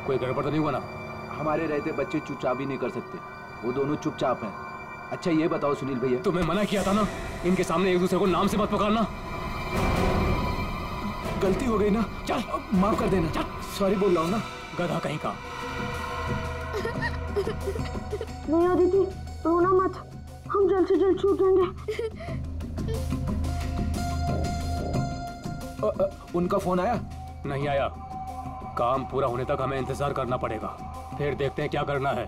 कोई गड़बड़ तो नहीं हुआ ना? हमारे रहते बच्चे चुपचाप भी नहीं कर सकते, वो दोनों चुपचाप हैं। अच्छा ये बताओ सुनील भैया, तुम्हें मना किया था ना इनके सामने एक दूसरे को नाम से मत पुकारना। गलती हो गई ना, चल माफ कर देना। चल, सॉरी बोल रहा हूँ ना। गधा कहीं का। नहीं अदिति, रोना मत, हम जल्द से जल्द छूट जाएंगे। उनका फोन आया? नहीं आया। काम पूरा होने तक हमें इंतजार करना पड़ेगा, फिर देखते हैं क्या करना है।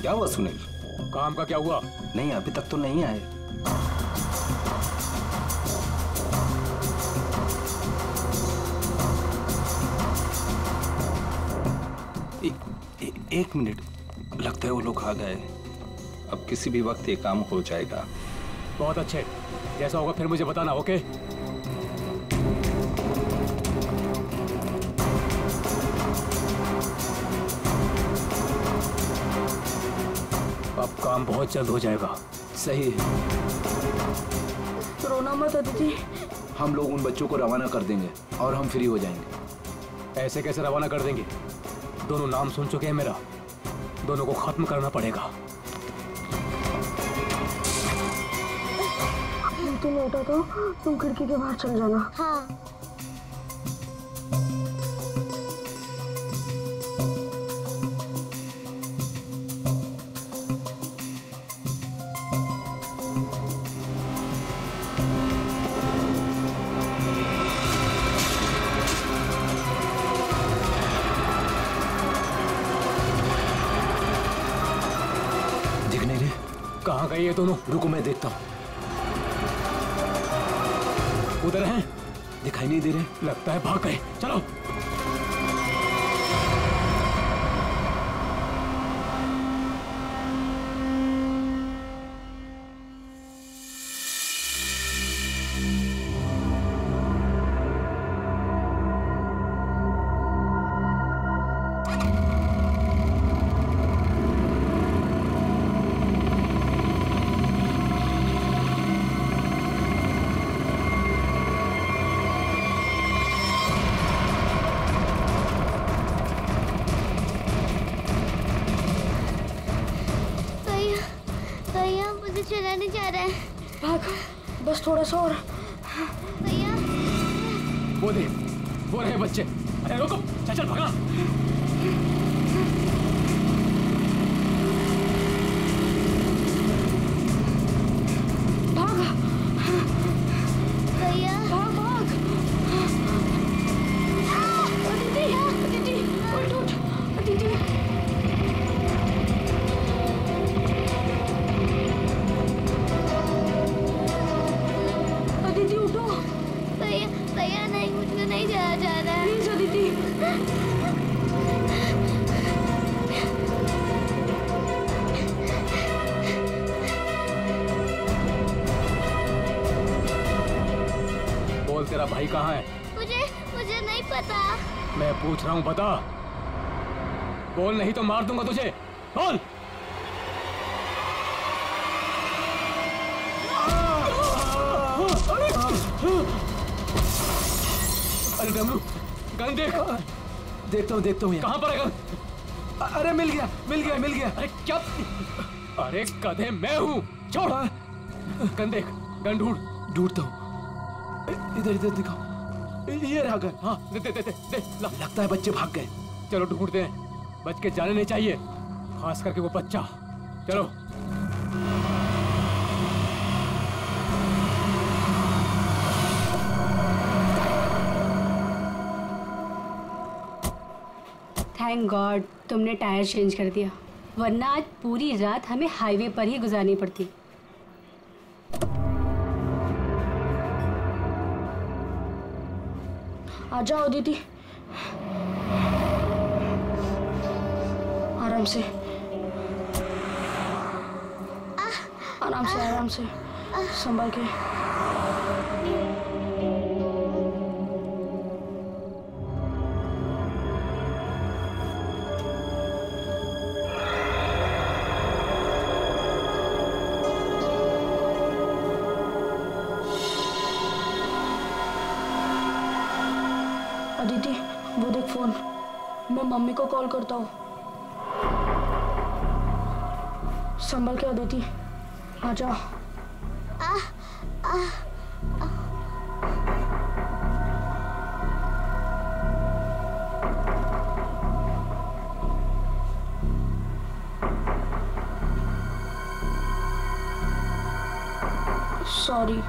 क्या हुआ सुनील? काम का क्या हुआ? नहीं अभी तक तो नहीं आए। एक मिनट, लगता है वो लोग आ गए। अब किसी भी वक्त ये काम हो जाएगा। बहुत अच्छे, जैसा होगा फिर मुझे बताना। ओके? अब काम बहुत जल्द हो जाएगा। सही है। रोना मत अदिति, हम लोग उन बच्चों को रवाना कर देंगे और हम फ्री हो जाएंगे। ऐसे कैसे रवाना कर देंगे? दोनों नाम सुन चुके हैं मेरा, दोनों को खत्म करना पड़ेगा। तुम उठा तो तुम खिड़की के बाहर चल जाना। हाँ। कहाँ गए ये दोनों? रुको मैं देखता हूँ। उधर हैं? दिखाई नहीं दे रहे, लगता है भाग गए। चलो। चलाने जा रहा है। भाग, बस थोड़ा सा और। भैया वो रहे बच्चे। अरे रुको, चल भागा। भाग भैया, भाग भाग। अदिति, अदिति, उठ अदिति। भैया नहीं, मुझको नहीं जाया जा रहा है। प्लीज अदिति। बोल, तेरा भाई कहाँ है? मुझे नहीं पता। मैं पूछ रहा हूँ, बता। बोल, नहीं तो मार दूंगा तुझे। बोल। अरे डमरू, गन देख। देखता हूँ। कहाँ पर है गन? अरे मिल गया। अरे क्या? अरे गधे, मैं हूँ। छोड़। गन देख, गन ढूंढता हूँ। इधर दिखाओ। ये रहा गन। हाँ, दे। लगता है बच्चे भाग गए। चलो ढूंढते हैं। बच के जाने नहीं चाहिए, खास करके वो बच्चा। चलो। थैंक गॉड तुमने टायर चेंज कर दिया, वरना आज पूरी रात हमें हाईवे पर ही गुजारनी पड़ती। आ जाओ दीदी, आराम से, आराम से। संभाल के। अदिति, वो देख फोन। मैं मम्मी को कॉल करता हूँ। संभल के अदिति, आ जाओ। सॉरी।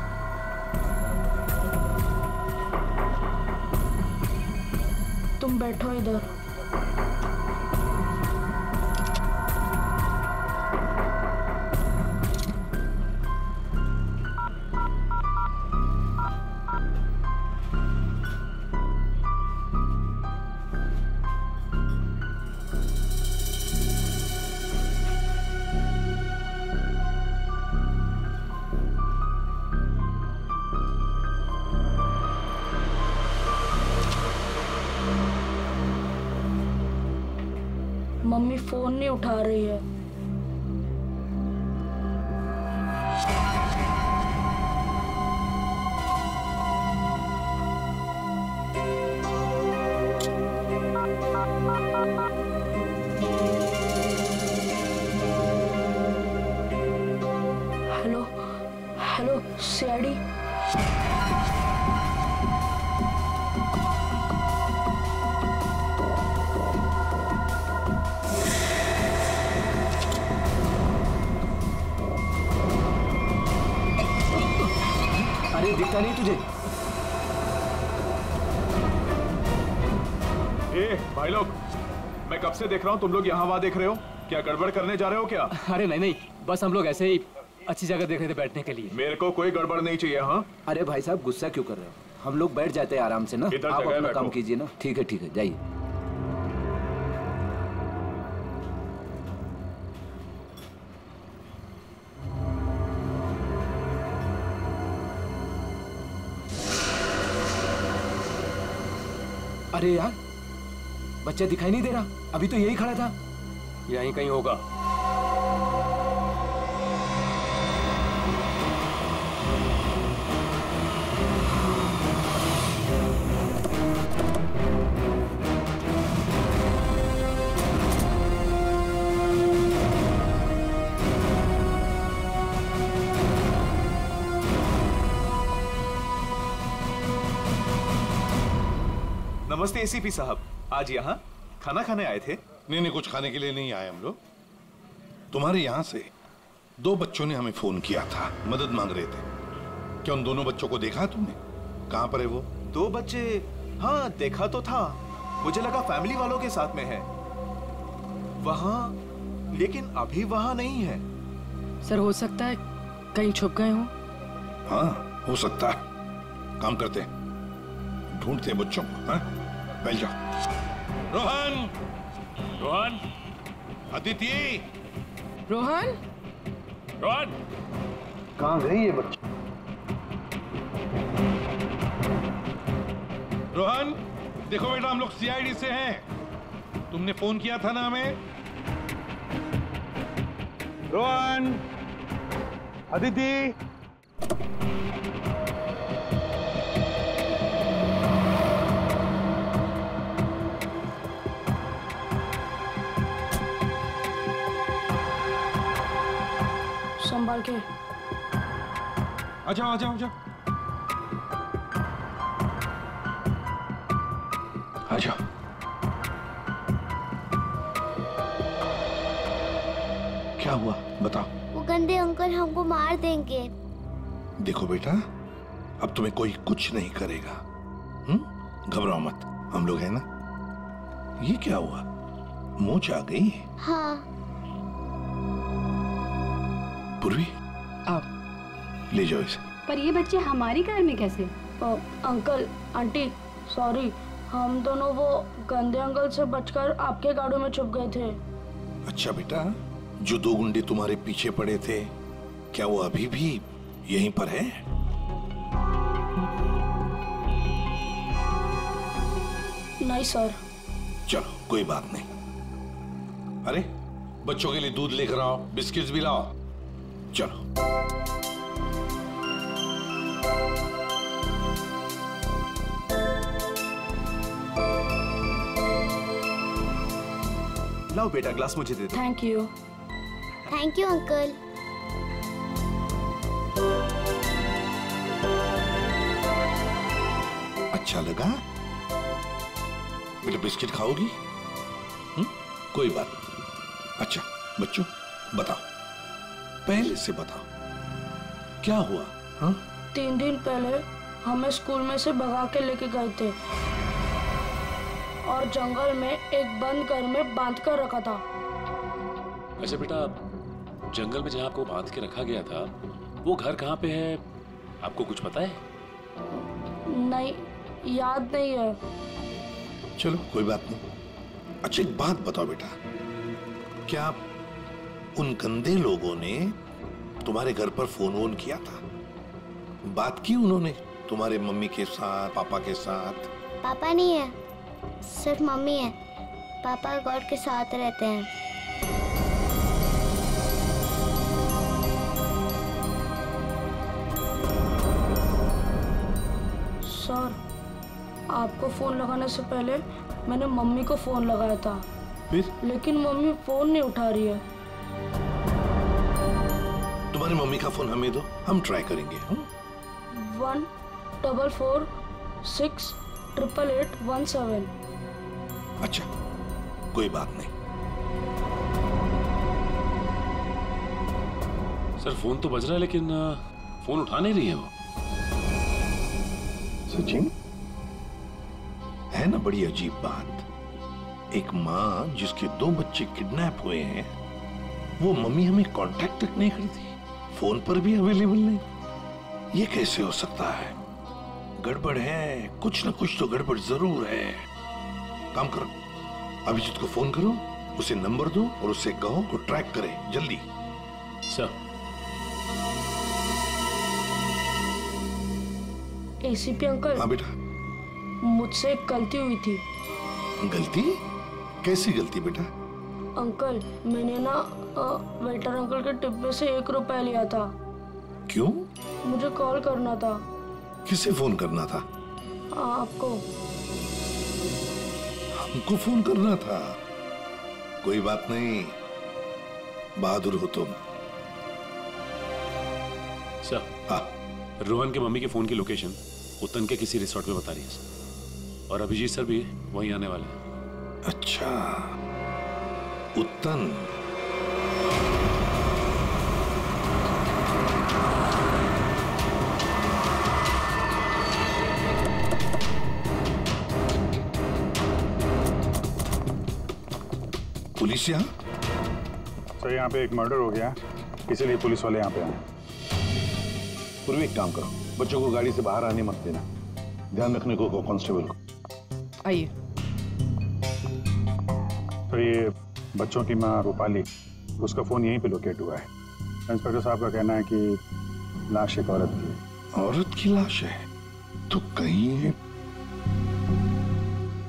तुम बैठो इधर। मम्मी फोन नहीं उठा रही है। Hello hello CID. अरे दिखता नहीं तुझे? ए भाई लोग, मैं कब से देख रहा हूँ तुम लोग यहाँ वहाँ देख रहे हो। क्या गड़बड़ करने जा रहे हो क्या? अरे नहीं, बस हम लोग ऐसे ही अच्छी जगह देख रहे थे बैठने के लिए। मेरे को कोई गड़बड़ नहीं चाहिए। हाँ, अरे भाई साहब, गुस्सा क्यों कर रहे हो? हम लोग बैठ जाते हैं आराम से ना। इधर आप जगह अपना काम बैठो। कीजिए ना। ठीक है जाइए। अरे यार, बच्चा दिखाई नहीं दे रहा। अभी तो यही खड़ा था। यहीं कहीं होगा। नमस्ते एसीपी साहब, आज यहाँ खाना खाने आए थे? नहीं, कुछ खाने के लिए नहीं आए हम लोग। तुम्हारे यहाँ से 2 बच्चों ने हमें फोन किया था, मदद मांग रहे थे। क्या उन दोनों बच्चों को देखा तुमने? कहाँ पर है वो? 2 बच्चे? हाँ, देखा तो था। मुझे लगा फैमिली वालों के साथ में है वहाँ, लेकिन अभी वहाँ नहीं है। सर, हो सकता है कहीं छुप गए हों। हाँ, हो सकता है। काम करते हैं, ढूंढते हैं बच्चों को। हाँ, बैठ जाओ। रोहन, अदिति, रोहन, कहाँ गई ये बच्चा? रोहन, देखो बेटा, हम लोग सीआईडी से हैं। तुमने फोन किया था ना हमें? रोहन, अदिति। संभाल के। आ जाओ। आ जाओ। क्या हुआ बताओ। वो गंदे अंकल हमको मार देंगे। देखो बेटा, अब तुम्हें कोई कुछ नहीं करेगा। घबराओ मत, हम लोग हैं ना। ये क्या हुआ, मूंछ आ गई? हाँ। पूर्वी, आओ। ले जाओ इसे। पर ये बच्चे हमारी कार में कैसे? अंकल आंटी, सॉरी, हम दोनों वो गंदे अंकल से बचकर आपके गाड़ी में छुप गए थे। अच्छा बेटा, जो 2 गुंडे तुम्हारे पीछे पड़े थे, क्या वो अभी भी यहीं पर है? नहीं सर। चलो कोई बात नहीं। अरे बच्चों के लिए दूध लेकर आओ, बिस्किट्स भी लाओ। चलो। लाओ बेटा, ग्लास मुझे दे दो। Thank you. Thank you uncle. अच्छा लगा? बेटा बिस्किट खाओगी? कोई बात नहीं। अच्छा बच्चों बताओ, पहले से बताओ क्या हुआ? हाँ? 3 दिन पहले हमें स्कूल में से भगा के लेके गए थे और जंगल में एक बंद घर में बांध कर रखा था। अच्छा बेटा, जंगल में जहाँ आपको बांध के रखा गया था वो घर कहाँ पे है, आपको कुछ पता है? नहीं, याद नहीं है। चलो कोई बात नहीं। अच्छा एक बात बताओ बेटा, क्या उन गंदे लोगों ने तुम्हारे घर पर फोन वोन किया था? बात की उन्होंने तुम्हारे मम्मी के साथ, पापा के साथ? पापा नहीं है, सिर्फ मम्मी है। पापा गॉड के साथ रहते हैं। सर, आपको फोन लगाने से पहले मैंने मम्मी को फोन लगाया था। फिर? लेकिन मम्मी फोन नहीं उठा रही है। तुम्हारी मम्मी का फोन हमें दो, हम ट्राई करेंगे। 1446888817। अच्छा कोई बात नहीं। सर फोन तो बज रहा है लेकिन फोन उठा नहीं रही है वो। सचिन, है ना बड़ी अजीब बात। एक माँ जिसके 2 बच्चे किडनैप हुए हैं, वो मम्मी हमें कांटेक्ट तक नहीं करती, फोन पर भी अवेलेबल नहीं। ये कैसे हो सकता है? गड़बड़ है, कुछ ना कुछ तो गड़बड़ जरूर है। काम करो, अभिजीत को फोन करो, उसे नंबर दो और उसे कहो को ट्रैक करे जल्दी। सर। ACP uncle. हाँ बेटा। मुझसे एक गलती हुई थी। गलती? कैसी गलती बेटा? अंकल, मैंने ना वेटर अंकल के डिब्बे से 1 रुपया लिया था। क्यों? मुझे कॉल करना था। किसे फोन करना था? आपको। हमको फोन करना था? कोई बात नहीं, बहादुर हो तुम। सर। हाँ। रोहन के मम्मी के फोन की लोकेशन उत्तन के किसी रिसोर्ट में बता रही है सर, और अभिजीत सर भी वहीं आने वाले हैं। अच्छा, उत्तन। पुलिस यहाँ? सर यहाँ पे एक मर्डर हो गया, इसीलिए पुलिस वाले यहाँ पे आए। पूर्वी एक काम करो, बच्चों को गाड़ी से बाहर आने मत देना, ध्यान रखने को कांस्टेबल को। आइए। तो ये बच्चों की माँ रूपाली, उसका फोन यहीं पे लोकेट हुआ है। इंस्पेक्टर साहब का कहना है कि लाश एक औरत की है। औरत की लाश है? तो कहीं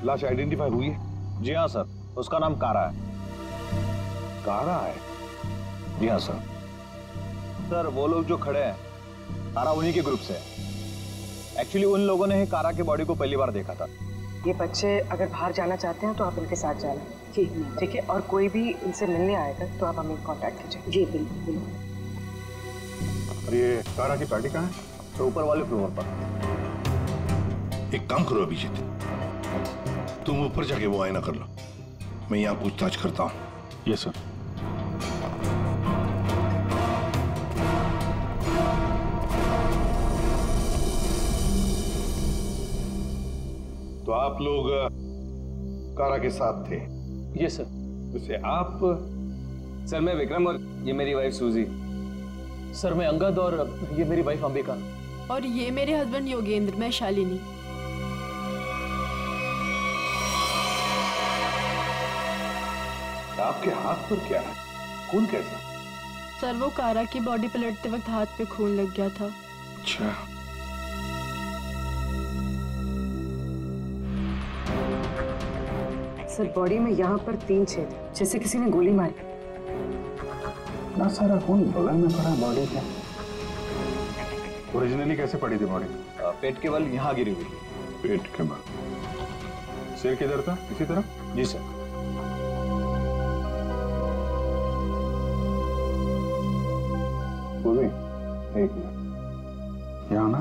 लाश आइडेंटिफाई हुई है? जी हाँ सर, उसका नाम कारा है। कारा है? जी हाँ सर। सर वो लोग जो खड़े हैं, कारा उन्हीं के ग्रुप से है। एक्चुअली उन लोगों ने ही कारा के बॉडी को पहली बार देखा था। ये बच्चे अगर बाहर जाना चाहते हैं तो आप इनके साथ जाना। जी ठीक है, और कोई भी इनसे मिलने आएगा तो आप हमें कांटेक्ट कीजिए। जी बिल्कुल। और ये कारा की पार्टी कहाँ है? तो ऊपर वाले फ्लोर पर। एक काम करो अभिजीत, तुम ऊपर जाके वो आईना कर लो, मैं यहाँ पूछताछ करता हूँ। Yes sir. तो आप लोग कारा के साथ थे? Yes sir. वैसे आप? सर मैं विक्रम और ये मेरी वाइफ सूजी। सर मैं अंगद और ये मेरी वाइफ अंबिका। और ये मेरे हस्बैंड योगेंद्र, मैं शालिनी। आपके हाथ पर क्या है? खून कैसा? सर वो कारा की बॉडी पलटते वक्त हाथ पे खून लग गया था। अच्छा। सर बॉडी में यहाँ पर 3 छेद, जैसे किसी ने गोली मारी। ना सारा खून बगल में पड़ा बॉडी के। ओरिजिनली कैसे पड़ी थी बॉडी? पेट के बल यहाँ गिरी हुई। पेट के बल। सिर किधर था? इसी तरफ? जी सर। पूर्वी, एक मिनट, यहाँ ना।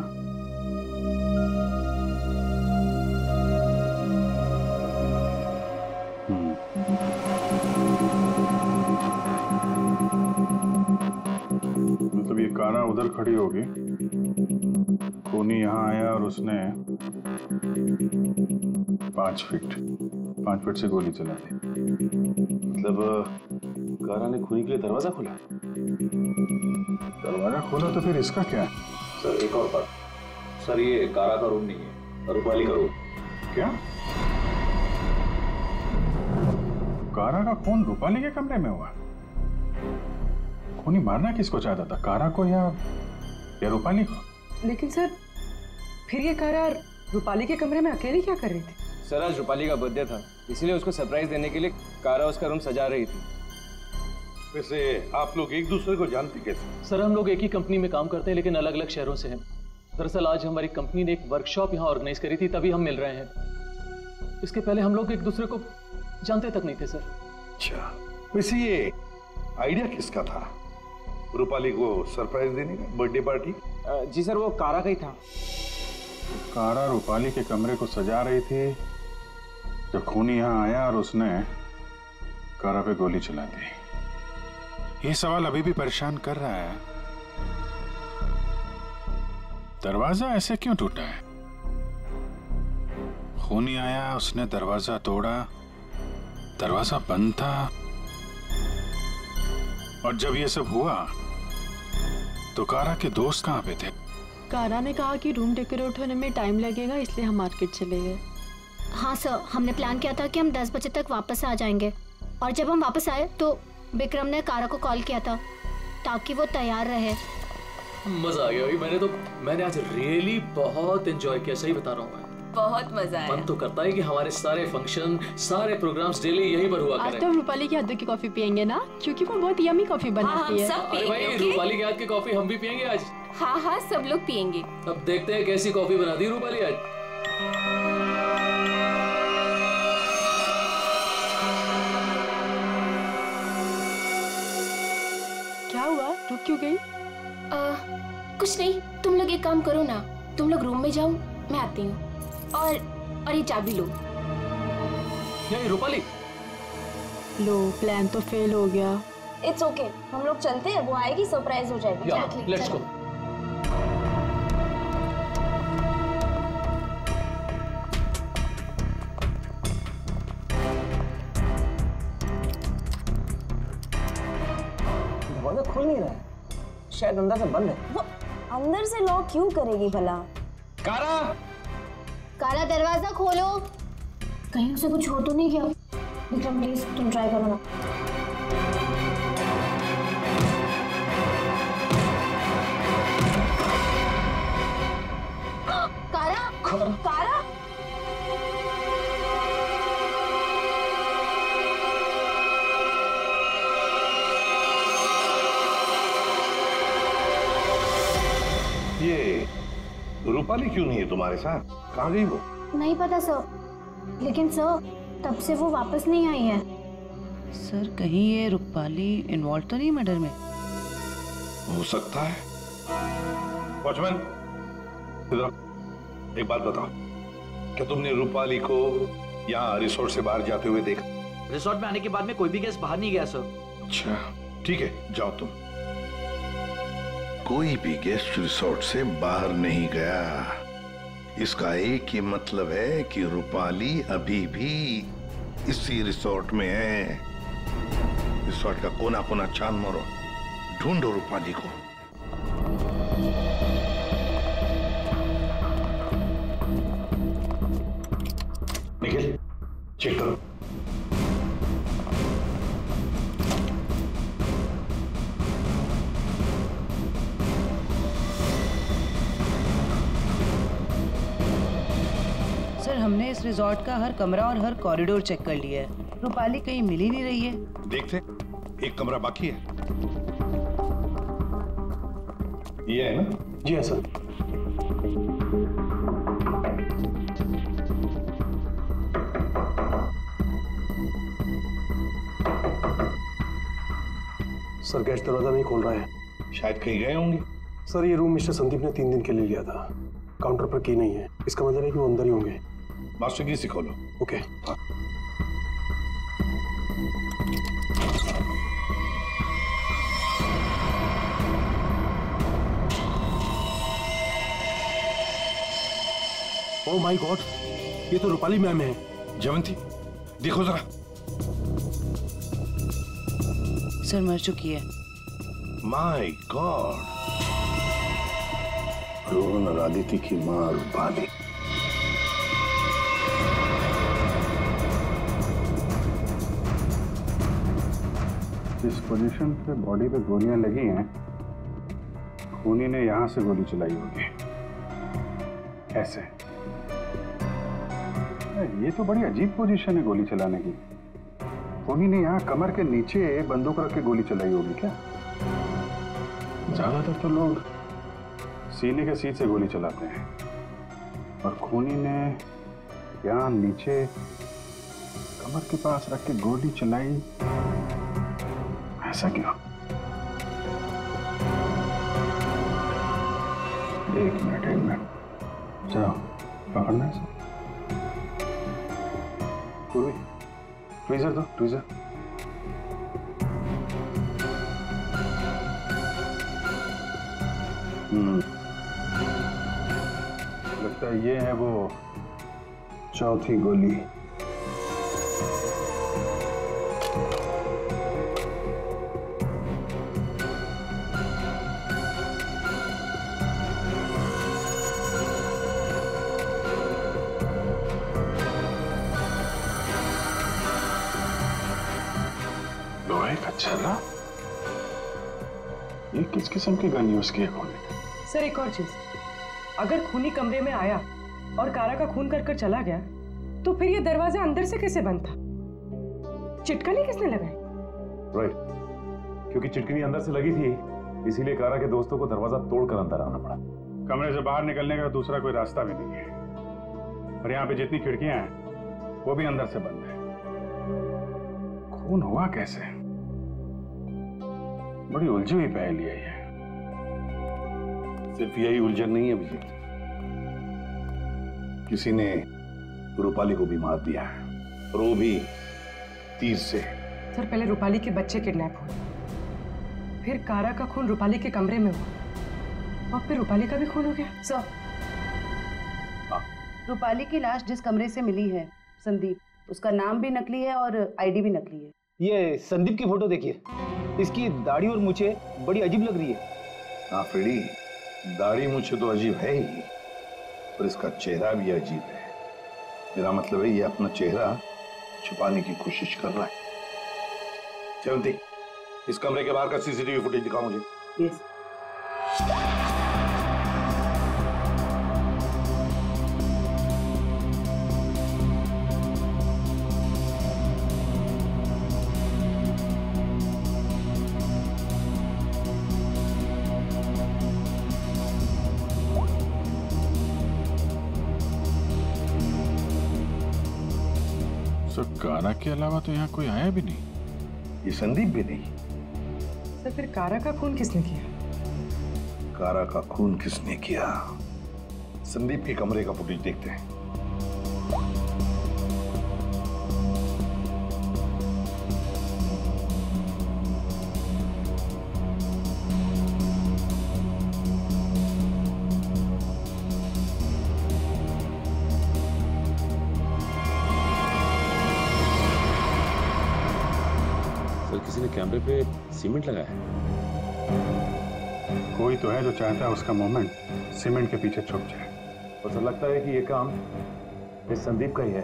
मतलब ये कारा उधर खड़ी होगी, खूनी यहाँ आया और उसने 5 फीट से गोली चला दी। मतलब कारा ने खूनी के लिए दरवाजा खोला? दरवाजा खोला तो फिर इसका क्या है? सर एक और बात, सर ये कारा का रूम नहीं है, रूपाली का रूम। क्या? कारा का खून रूपाली के कमरे में हुआ? खूनी मारना किसको चाहता था, कारा को या रूपाली को? लेकिन सर फिर ये कारा रूपाली के कमरे में अकेली क्या कर रही थी? सर आज रूपाली का बर्थडे था, इसीलिए उसको सरप्राइज देने के लिए कारा उसका रूम सजा रही थी। वैसे आप लोग एक दूसरे को जानते कैसे? सर हम लोग एक ही कंपनी में काम करते हैं लेकिन अलग अलग शहरों से हैं। दरअसल आज हमारी कंपनी ने एक वर्कशॉप यहाँ ऑर्गेनाइज करी थी, तभी हम मिल रहे हैं। इसके पहले हम लोग एक दूसरे को जानते तक नहीं थे सर। अच्छा, वैसे ये आइडिया किसका था, रूपाली को सरप्राइज देने का, बर्थडे पार्टी? जी सर वो कारा का ही था। कारा रूपाली के कमरे को सजा रही थी जब खूनी यहाँ आया और उसने कारा पे गोली चला दी। ये सवाल अभी भी परेशान कर रहा है, दरवाजा ऐसे क्यों टूटा है? खूनी आया, उसने दरवाजा तोड़ा, दरवाजा बंद था, और जब ये सब हुआ तो कारा के दोस्त कहाँ पे थे? कारा ने कहा कि रूम डेकोरेट होने में टाइम लगेगा, इसलिए हम मार्केट चले गए। हाँ सर, हमने प्लान किया था कि हम 10 बजे तक वापस आ जाएंगे, और जब हम वापस आए तो विक्रम ने कारा को कॉल किया था ताकि वो तैयार रहे। मजा आ गया भाई, मैंने आज रियली बहुत एंजॉय किया, सही बता रहा हूँ मैं। बहुत मजा आया। मन तो करता है कि हमारे सारे फंक्शन, सारे प्रोग्राम्स डेली यहीं पर हुआ करें। आज तो रूपाली के हाथ की कॉफी पियेंगे ना, क्योंकि वो बहुत यम्मी कॉफी बनाती है। अरे भाई रूपाली के हाथ की कॉफी हम भी पियेंगे आज। हाँ हाँ सब लोग पियेंगे। अब देखते हैं कैसी कॉफी बना दी रूपाली आज। क्या हुआ, रुक क्यों गई? कुछ नहीं, तुम लोग एक काम करो ना, तुम लोग रूम में जाओ, मैं आती हूँ। और ये चाबी लो। ये रूपाली, लो प्लान तो फेल हो गया। इट्स ओके, हम लोग चलते हैं, वो आएगी सरप्राइज हो जाएगा। Let's go. दरवाजा खुल नहीं रहा है, शायद अंदर से बंद है। वो अंदर से लॉक क्यों करेगी भला? कारा, कारा दरवाजा खोलो। कहीं उसे कुछ हो तो नहीं गया? विक्रम प्लीज तुम ट्राई करो ना। कारा, कारा, ये रूपाली क्यों नहीं है तुम्हारे साथ, कहाँ गई वो? नहीं पता सर, लेकिन सर तब से वो वापस नहीं आई है। सर कहीं ये रूपाली इन्वॉल्व तो नहीं मर्डर में? हो सकता है। वॉचमैन, इधर एक बात बताओ, क्या तुमने रूपाली को यहाँ रिसोर्ट से बाहर जाते हुए देखा? रिसोर्ट में आने के बाद में कोई भी गेस्ट बाहर नहीं गया सर। अच्छा ठीक है, जाओ तुम। कोई भी गेस्ट रिसोर्ट से बाहर नहीं गया, इसका एक ही मतलब है कि रूपाली अभी भी इसी रिसोर्ट में है। रिसोर्ट का कोना कोना छान मारो, ढूंढो रूपाली को। निखिल, चेक करो। हमने इस रिजॉर्ट का हर कमरा और हर कॉरिडोर चेक कर लिया है। रूपाली कहीं मिल ही नहीं रही है। देखते, एक कमरा बाकी है। ये है ना? जी हाँ सर। सर गेस्ट दरवाजा नहीं खोल रहा है। शायद कहीं गए होंगे। सर ये रूम मिस्टर संदीप ने 3 दिन के लिए लिया था। काउंटर पर की नहीं है, इसका मतलब है कि वो अंदर ही होंगे। मास्टर की से खोलो। ओके। हाँ। ओह माय गॉड, ये तो रूपाली मैम है। जयवंती देखो जरा। सर मर चुकी है। माय गॉड, रोहन और आदित्य की मां रूपाली। जिस पोजीशन पे बॉडी पे गोलियां लगी हैं, खूनी ने यहां से गोली चलाई होगी। ऐसे ये तो बड़ी अजीब पोजीशन है गोली चलाने की। खूनी ने यहाँ कमर के नीचे बंदूक रख के गोली चलाई होगी क्या? ज्यादातर तो लोग सीने के सीट से गोली चलाते हैं, और खूनी ने यहाँ नीचे कमर के पास रख के गोली चलाई। ऐसा क्यों? एक मिनट जाओ पकड़ना है। पूर्वी ट्वीजर दो, ट्वीजर। लगता है ये है वो चौथी गोली। अच्छा, ये किस किस्म की गन यूज की है खूनी? सर एक और चीज, अगर खूनी कमरे में आया और कारा का खून कर कर चला गया, तो फिर ये दरवाजा अंदर से कैसे बंद था? चिटकनी किसने लगाई? राइट, क्योंकि चिटकनी अंदर से लगी थी, इसीलिए कारा के दोस्तों को दरवाजा तोड़कर अंदर आना पड़ा। कमरे से बाहर निकलने का दूसरा कोई रास्ता भी नहीं है, और यहाँ पे जितनी खिड़कियां हैं वो भी अंदर से बंद है। खून हुआ कैसे? बड़ी उलझी हुई पहेली है ये। सिर्फ यही उलझन नहीं है विजय, किसी ने रूपाली को भी मार दिया है, और वो भी तीर से। सर पहले रूपाली के बच्चे किडनैप हुए, फिर कारा का खून रूपाली के कमरे में हुआ, और फिर रूपाली का भी खून हो गया। सर रूपाली की लाश जिस कमरे से मिली है, संदीप, उसका नाम भी नकली है और आईडी भी नकली है। ये संदीप की फोटो देखिए, इसकी दाढ़ी और मूछें बड़ी अजीब लग रही है। हाँ फ्रेडी, दाढ़ी मूछें तो अजीब है ही, पर इसका चेहरा भी अजीब है। मेरा मतलब है ये अपना चेहरा छुपाने की कोशिश कर रहा है। जयवंती, इस कमरे के बाहर का सीसीटीवी फुटेज दिखाओ मुझे। यस। कारा के अलावा तो यहाँ कोई आया भी नहीं, ये संदीप भी नहीं। सर फिर कारा का खून किसने किया? कारा का खून किसने किया? संदीप के कमरे का फुटेज देखते हैं। किसी ने कैमरे पे सीमेंट लगाया है। कोई तो है जो चाहता है उसका मूवमेंट सीमेंट के पीछे छुप जाए। तो सर लगता है कि ये काम इस संदीप का ही है।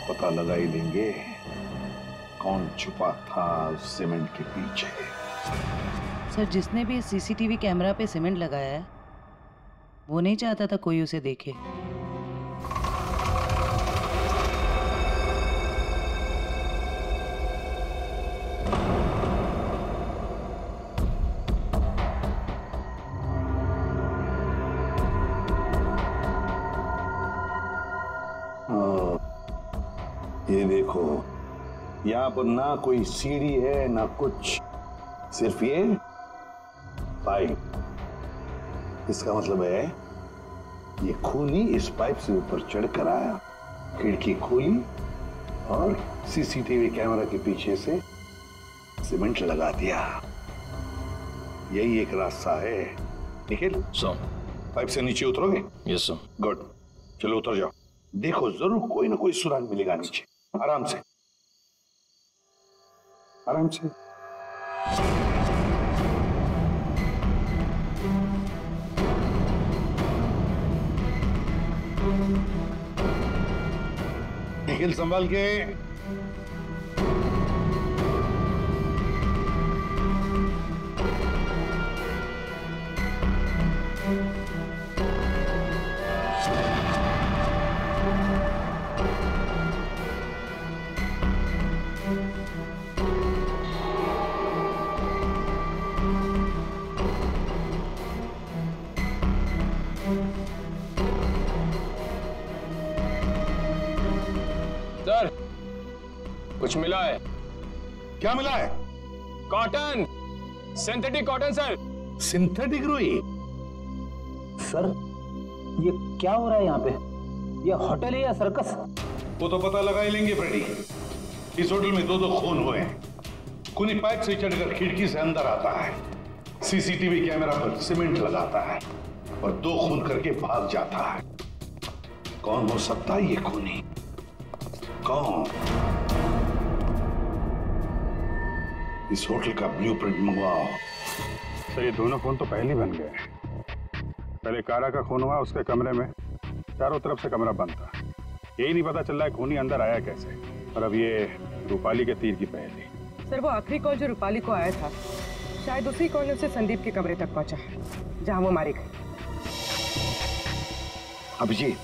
पता लगा ही लेंगे कौन छुपा था उस सीमेंट के पीछे। सर जिसने भी सीसीटीवी कैमरा पे सीमेंट लगाया है, वो नहीं चाहता था कोई उसे देखे। देखो, यहाँ पर ना कोई सीढ़ी है ना कुछ, सिर्फ ये पाइप। इसका मतलब है ये खूनी इस पाइप से ऊपर चढ़कर आया, खिड़की खोली और सीसीटीवी कैमरा के पीछे से सीमेंट लगा दिया। यही एक रास्ता है। निखिल, पाइप से नीचे उतरोगे? Yes sir. गुड, चलो उतर जाओ। देखो जरूर कोई ना कोई सुराग मिलेगा नीचे। आराम से, आराम से। निखिल संभाल के। सर, कुछ मिला है। क्या मिला है? Cotton, synthetic cotton sir. Synthetic रुई? सर, ये क्या हो रहा है यहाँ पे? ये होटल है या सर्कस? वो तो पता लगा ही लेंगे फ्रेडी। इस होटल में दो खून हुए हैं। खूनी पाइप से चढ़कर खिड़की से अंदर आता है, सीसीटीवी कैमरा पर सीमेंट लगाता है और 2 खून करके भाग जाता है। कौन हो सकता है ये खूनी? कौन? इस होटल का ब्लूप्रिंट मंगवाओ। सर, ये दोनों खून तो पहले ही बन गए। पहले कारा का खून हुआ, उसके कमरे में चारों तरफ से कमरा बंद था। यही नहीं पता चल रहा है खूनी अंदर आया कैसे। और अब ये रूपाली के तीर की पहेली। सर, वो आखिरी कॉल जो रूपाली को आया था, शायद उसी कॉल से संदीप के कमरे तक पहुंचा, जहां वो मारी गई। अभिजीत,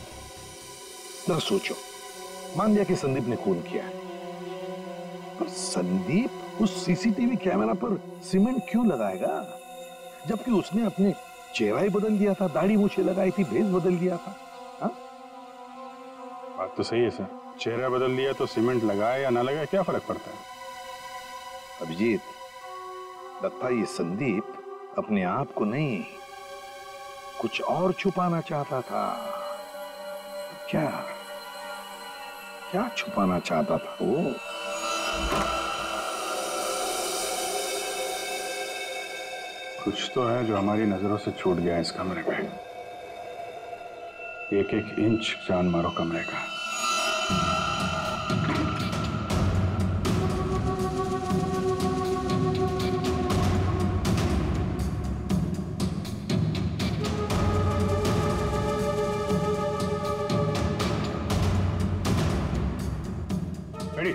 जरा सोचो, मान लिया कि संदीप ने खून किया, पर संदीप उस सीसीटीवी कैमरा पर सीमेंट क्यों लगाएगा, जबकि उसने अपने चेहरा ही बदल दिया था, दाढ़ी मूछें लगाई थी, भेष बदल दिया था। हा? बात तो सही है सर, चेहरा बदल दिया तो सीमेंट लगाए या ना लगाए क्या फर्क पड़ता है? अभिजीत, लगता है ये संदीप अपने आप को नहीं, कुछ और छुपाना चाहता था। क्या क्या छुपाना चाहता था वो? कुछ तो है जो हमारी नजरों से छूट गया इस कमरे में। एक एक इंच जान मारो कमरे का।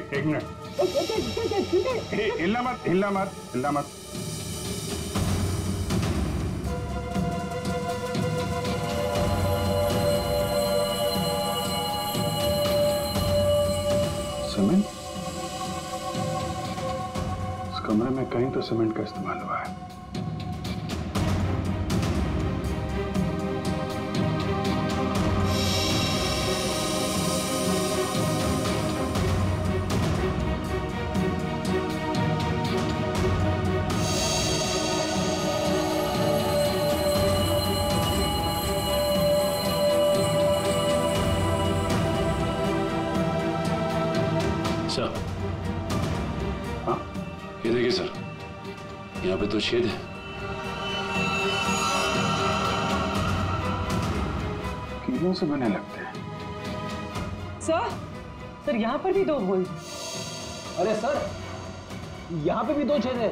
एक मिनट, हिलना मत, हिलना मत, हिलना मत। सीमेंट? इस कमरे में कहीं तो सीमेंट का इस्तेमाल हुआ है। सर, ये देखिए सर, यहाँ पे तो छेद है। कीलों से बने लगते हैं। सर, यहाँ पर भी 2 होल। अरे सर, यहाँ पे भी 2 छेद है।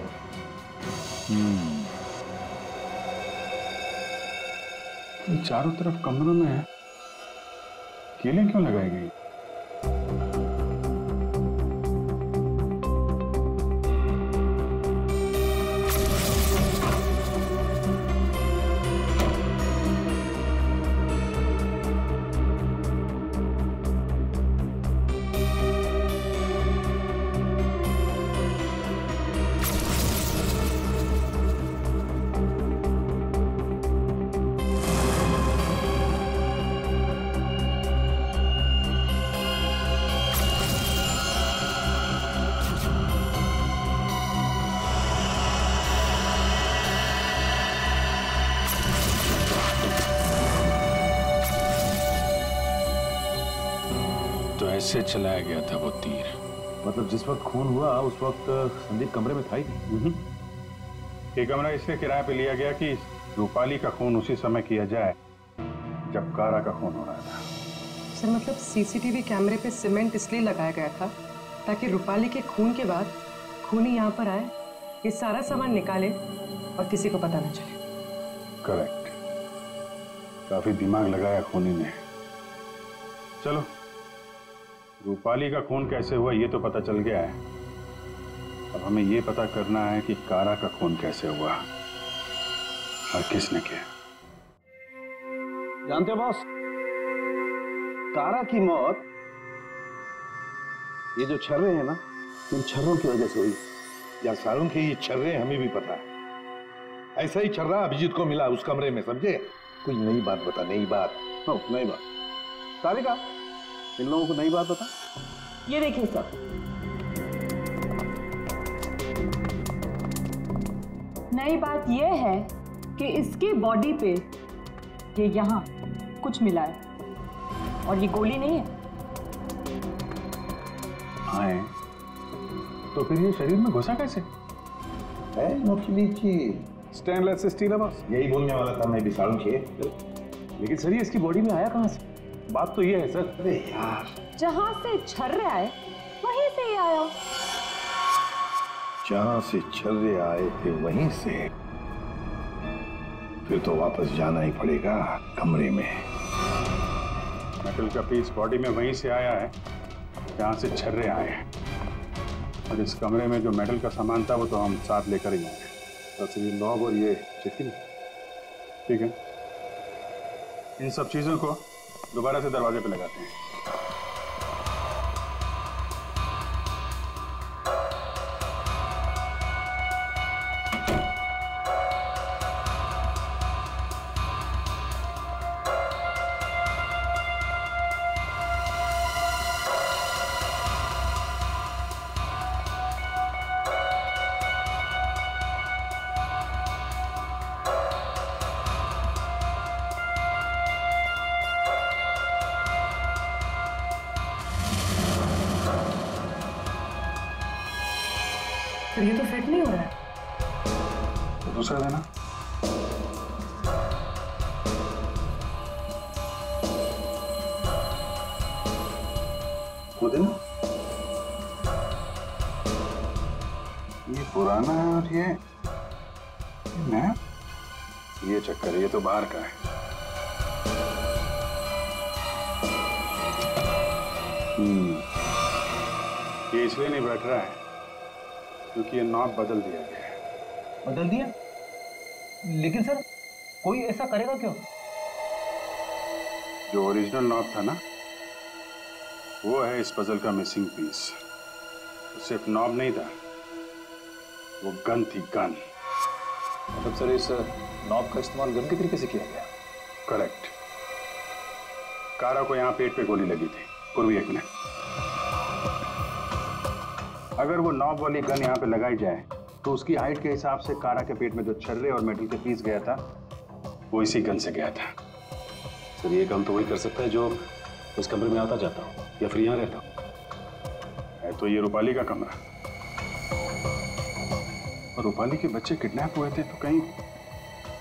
चारों तरफ कमरों में कीलें क्यों लगाई गई? ऐसे चलाया गया था वो तीर। मतलब जिस वक्त खून हुआ उस वक्त संदीप कमरे में था ही नहीं। ये कमरा इसलिए किराए पे लिया गया कि रूपाली का खून उसी समय किया जाए जब कारा का खून हो रहा था। सर मतलब सीसीटीवी कैमरे पे सीमेंट इसलिए लगाया गया था ताकि रूपाली के खून के बाद खूनी यहाँ पर आए, ये सारा सामान निकाले और किसी को पता न चले। करेक्ट, काफी दिमाग लगाया खूनी ने। चलो, रूपाली का खून कैसे हुआ ये तो पता चल गया है। अब हमें ये पता करना है कि कारा का खून कैसे हुआ और किसने किया। जानते हो बॉस, कारा की मौत ये जो छर्रे हैं ना, इन छर्रों की वजह से हुई। या सारों के ये छर्रे हमें भी पता है। ऐसा ही छर्रा अभिजीत को मिला उस कमरे में, समझे? कोई नई बात बता, नई बात। नई बात। सारिका, इन लोगों को नई बात बता। ये देखिए सर, नई बात यह है कि इसकी बॉडी पे ये यहाँ कुछ मिला है और ये गोली नहीं है। आए तो फिर ये शरीर में घुसा कैसे? है नोकीली चीज, स्टेनलेस स्टील है बस। यही बोलने वाला था मैं भी सारुण के। लेकिन सर ये इसकी बॉडी में आया कहाँ से? बात तो ये है सर। अरे यार, जहां से छर्रे आए वहीं से ही आया। जहां से छर्रे आए थे वहीं से, फिर तो वापस जाना ही पड़ेगा कमरे में। मेटल का पीस बॉडी में वहीं से आया है जहां से छर्रे आए हैं। और इस कमरे में जो मेटल का सामान था वो तो हम साथ लेकर ही आए। बस ये नॉब और ये चिट्ठी, ठीक है। इन सब चीजों को दोबारा से दरवाजे पे लगाते हैं। फिर ये तो फिट नहीं हो रहा है। तो दूसरा देना। वो देना। ये पुराना है और ये नया। ये चक्कर है, ये तो बाहर का है। ये इसलिए नहीं बैठ रहा है क्योंकि ये नॉब बदल दिया गया है। बदल दिया? लेकिन सर कोई ऐसा करेगा क्यों? जो ओरिजिनल नॉब था ना, वो है इस पजल का मिसिंग पीस। सिर्फ नॉब नहीं था, वो गन थी, गन। मतलब सर इस नॉब का इस्तेमाल गन के तरीके से किया गया? करेक्ट। कारा को यहाँ पेट पे गोली लगी थी। पूर्वी एक मिनट। अगर वो नॉब वाली गन यहाँ पे लगाई जाए तो उसकी हाइट के हिसाब से कारा के पेट में जो छर्रे और मेटल के पीस गया था वो इसी गन से गया था। सर ये काम तो वही कर सकता है जो उस कमरे में आता जाता हो या फिर यहाँ रहता हो। है तो ये रूपाली का कमरा। और रूपाली के बच्चे किडनैप हुए थे तो कहीं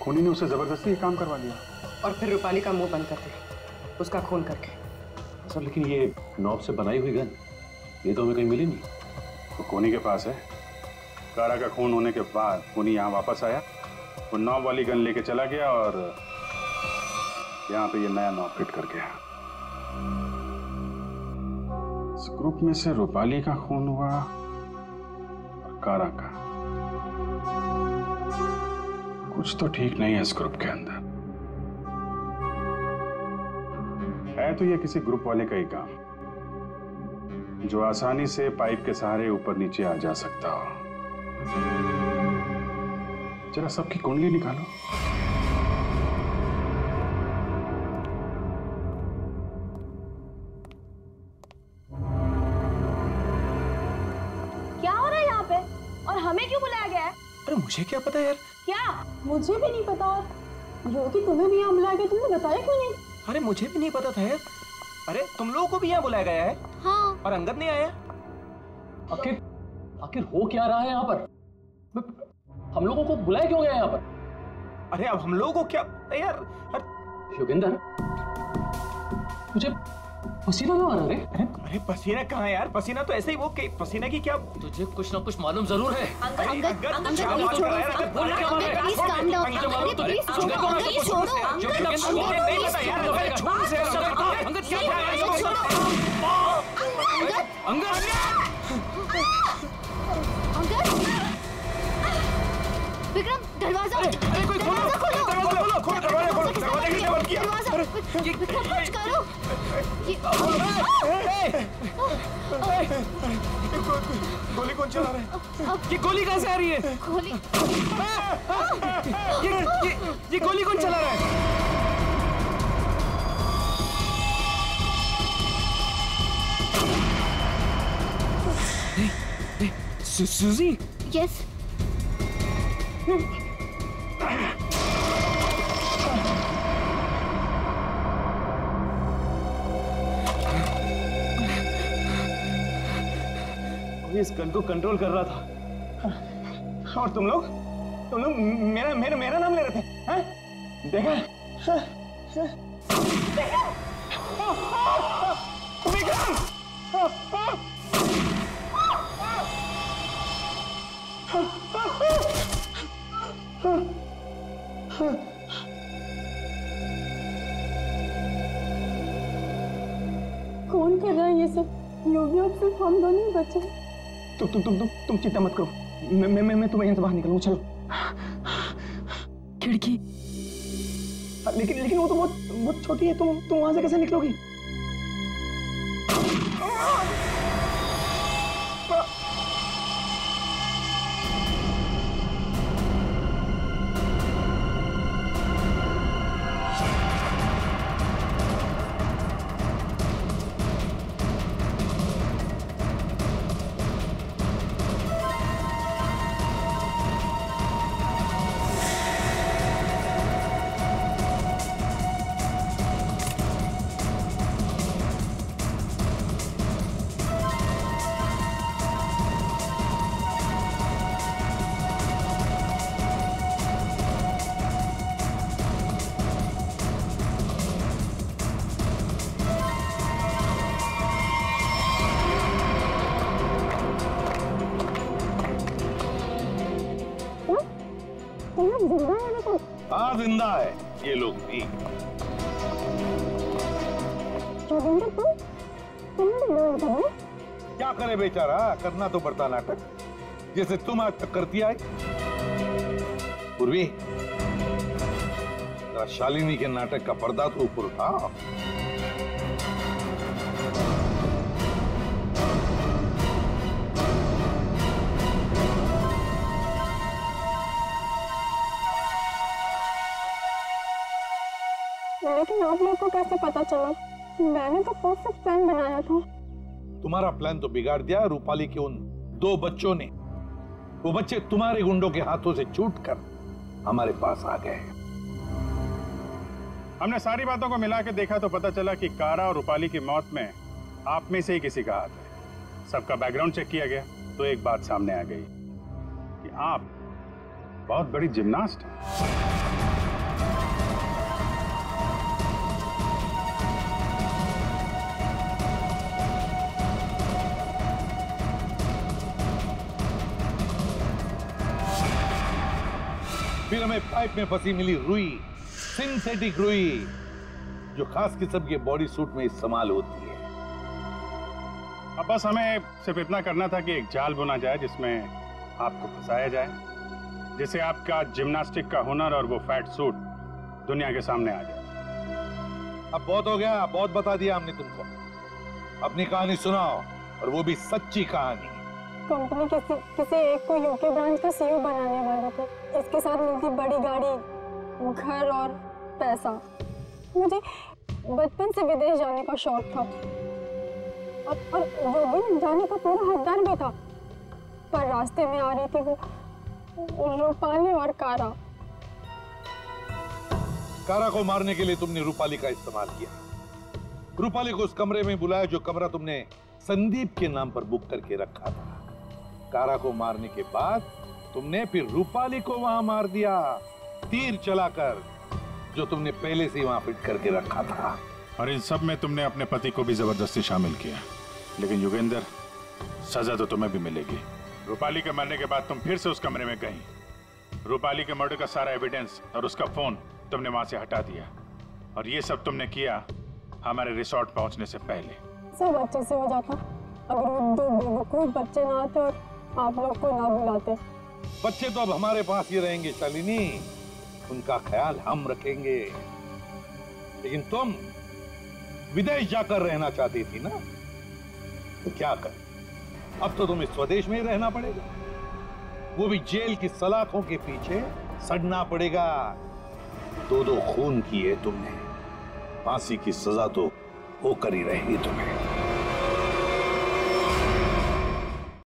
खूनी ने उसे जबरदस्ती ये काम करवा दिया और फिर रूपाली का मुंह बंद कर दिया उसका खून करके। सर लेकिन ये नॉब से बनाई हुई गन ये तो हमें कहीं मिली नहीं। तो खूनी के पास है। कारा का खून होने के बाद खूनी यहाँ वापस आया, वो नॉब वाली गन लेके चला गया और यहाँ पे ये नया नॉब फिट कर गया। इस ग्रुप में से रूपाली का खून हुआ और कारा का। कुछ तो ठीक नहीं है इस ग्रुप के अंदर। है तो ये किसी ग्रुप वाले का ही काम जो आसानी से पाइप के सहारे ऊपर नीचे आ जा सकता हो। जरा सबकी कुंडली निकालो। क्या हो रहा है यहाँ पे और हमें क्यों बुलाया गया है? अरे मुझे क्या पता यार। क्या? मुझे भी नहीं पता। और रोकी तुम्हें भी यहाँ बुलाया गया, तुमने बताया क्यों नहीं? अरे मुझे भी नहीं पता था यार। अरे तुम लोगों को भी यहाँ बुलाया गया है? हाँ। और अंगद नहीं आया? आखिर हो क्या रहा है यहाँ पर? हम लोगों को बुलाया क्यों गया यहाँ पर? अरे अब हम लोगों को क्या यार? योगेंद्र, मुझे पसीना क्यों आ रहा है? अरे पसीना कहाँ यार? पसीना तो ऐसे ही वो पसीना की क्या? तुझे कुछ ना कुछ मालूम जरूर है। विक्रम, दरवाजा खोलो। विक्रम, कुछ करो। गोली कौन चला रहा है? ये गोली कहाँ से आ रही है? ये गोली कौन चला रहा है? सुजी? यस। इस गन को कंट्रोल कर रहा था और तुम लोग मेरा नाम ले रहे थे, हैं? देखा? कौन कर रहा है ये सब? योगी, अब सिर्फ हम दोनों ही बचे। तुम चिंता मत करो, मैं तुम्हें यहाँ से बाहर निकलूंगा। चलो। खिड़की। लेकिन वो तो बहुत छोटी है, तुम वहां से कैसे निकलोगी? हाँ, जिंदा है ये लोग भी। क्या करे बेचारा, करना तो पड़ता नाटक, जैसे तुम आज तक करती आई। पूर्वी, शालिनी के नाटक का पर्दा तो ऊपर उठा। लेकिन आप लोग को कैसे पता चला? मैंने तो परफेक्ट प्लान बनाया था। तुम्हारा प्लान तो बिगाड़ दिया रूपाली के उन 2 बच्चों ने। वो बच्चे तुम्हारे गुंडों के हाथों से छूटकर हमारे पास आ गए। हमने सारी बातों को मिला के देखा तो पता चला कि कारा और रूपाली की मौत में आप में से ही किसी का हाथ है। सबका बैकग्राउंड चेक किया गया तो एक बात सामने आ गई कि आप बहुत बड़ी जिम्नास्ट हैं। फिर हमें पाइप में फंसी मिली रुई, सिंथेटिक रुई, जो खास किस्म के बॉडी सूट में इस्तेमाल होती है। अब बस हमें सिर्फ इतना करना था कि एक जाल बुना जाए जिसमें आपको फंसाया जाए, जिससे आपका जिम्नास्टिक का हुनर और वो फैट सूट दुनिया के सामने आ जाए। अब बहुत हो गया, बहुत बता दिया हमने तुमको। अपनी कहानी सुनाओ, और वो भी सच्ची कहानी। कंपनी किसी एक को यूके ब्रांच का सीईओ बनाने वाले थे, जिसके साथ मिलती बड़ी गाड़ी, घर और पैसा। मुझे बचपन से विदेश जाने का शौक था और योगी जाने का पूरा हकदार भी था, पर रास्ते में आ रही थी वो रूपाली और कारा। कारा को मारने के लिए तुमने रूपाली का इस्तेमाल किया, रूपाली को उस कमरे में बुलाया जो कमरा तुमने संदीप के नाम पर बुक करके रखा था। कारा को मारने के बाद तुमने फिर रूपाली को वहां मार दिया, तीर चलाकर, जो तुमने पहले से वहां फिट करके रखा था। और इन सब में तुमने अपने पति को भी जबरदस्ती शामिल किया। लेकिन योगेंद्र, सजा तो तुम्हें भी मिलेगी। रूपाली के मरने के बाद तुम फिर से उस कमरे में गई। रूपाली के मर्डर का सारा एविडेंस और उसका फोन तुमने वहां से हटा दिया। और ये सब तुमने किया हमारे रिसोर्ट पहुंचने से पहले। सब अच्छे से हो जाता अगर वो दो बेवकूफ बच्चे ना आते और आप लोग को ना बुलाते। बच्चे तो अब हमारे पास ही रहेंगे शालिनी, उनका ख्याल हम रखेंगे। लेकिन तुम विदेश जाकर रहना चाहती थी ना, तो क्या कर, अब तो तुम्हें स्वदेश में ही रहना पड़ेगा, वो भी जेल की सलाखों के पीछे सड़ना पड़ेगा। दो खून किए तुमने, फांसी की सजा तो होकर ही रहेगी तुम्हें।